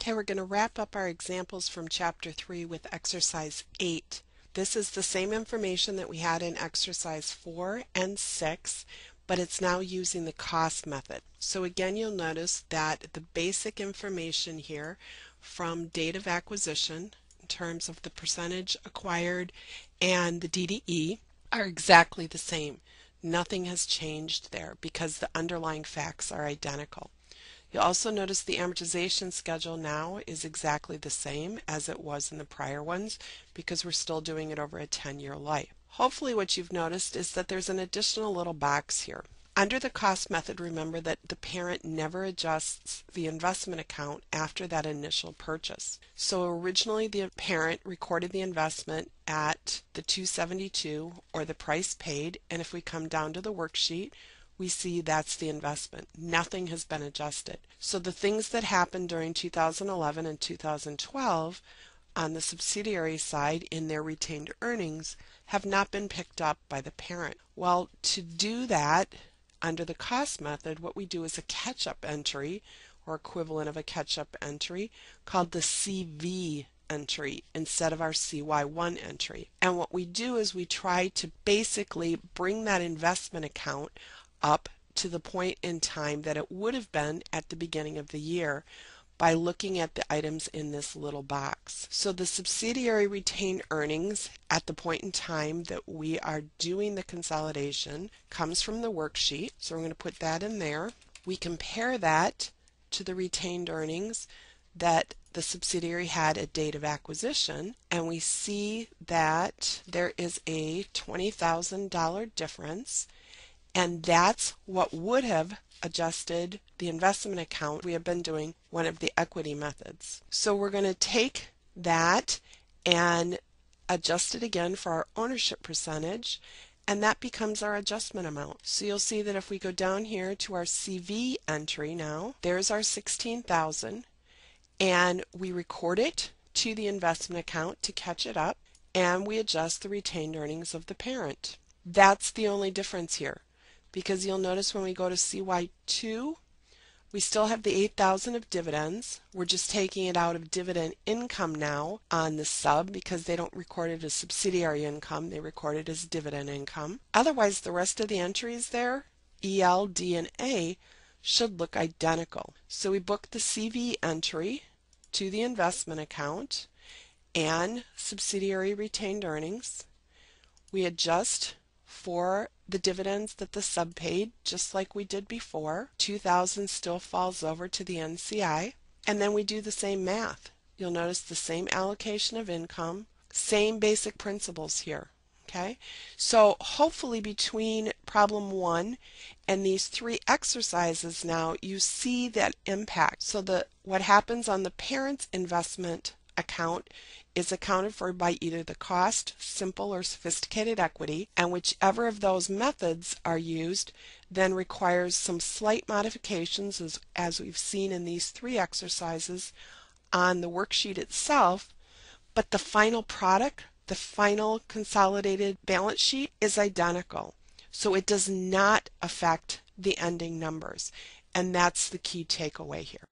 Okay, we're going to wrap up our examples from Chapter 3 with Exercise 8. This is the same information that we had in Exercise 4 and 6, but it's now using the cost method. So again, you'll notice that the basic information here from date of acquisition in terms of the percentage acquired and the DDE are exactly the same. Nothing has changed there because the underlying facts are identical. You'll also notice the amortization schedule now is exactly the same as it was in the prior ones because we're still doing it over a 10-year life. Hopefully what you've noticed is that there's an additional little box here. Under the cost method, remember that the parent never adjusts the investment account after that initial purchase. So originally the parent recorded the investment at the $272 or the price paid, and if we come down to the worksheet, we see that's the investment. Nothing has been adjusted. So the things that happened during 2011 and 2012 on the subsidiary side in their retained earnings have not been picked up by the parent. Well, to do that under the cost method, what we do is a catch-up entry or equivalent of a catch-up entry called the CV entry instead of our CY1 entry. And what we do is we try to basically bring that investment account up to the point in time that it would have been at the beginning of the year by looking at the items in this little box. So the subsidiary retained earnings at the point in time that we are doing the consolidation comes from the worksheet. So we're going to put that in there. We compare that to the retained earnings that the subsidiary had at date of acquisition, and we see that there is a $20,000 difference. And that's what would have adjusted the investment account. We have been doing one of the equity methods. So we're going to take that and adjust it again for our ownership percentage, and that becomes our adjustment amount. So you'll see that if we go down here to our CV entry now, there's our $16,000, and we record it to the investment account to catch it up, and we adjust the retained earnings of the parent. That's the only difference here. Because you'll notice when we go to CY2, we still have the $8,000 of dividends. We're just taking it out of dividend income now on the sub because they don't record it as subsidiary income, they record it as dividend income. Otherwise, the rest of the entries there, EL, D, and A, should look identical. So we book the CV entry to the investment account and subsidiary retained earnings. We adjust for the dividends that the sub paid, just like we did before. $2,000 still falls over to the NCI, and then we do the same math. You'll notice the same allocation of income, same basic principles here. Okay, so hopefully between problem 1 and these 3 exercises now you see that impact. So what happens on the parent's investment account is accounted for by either the cost, simple, or sophisticated equity, and whichever of those methods are used then requires some slight modifications as we've seen in these 3 exercises on the worksheet itself, but the final product, the final consolidated balance sheet, is identical. So it does not affect the ending numbers, and that's the key takeaway here.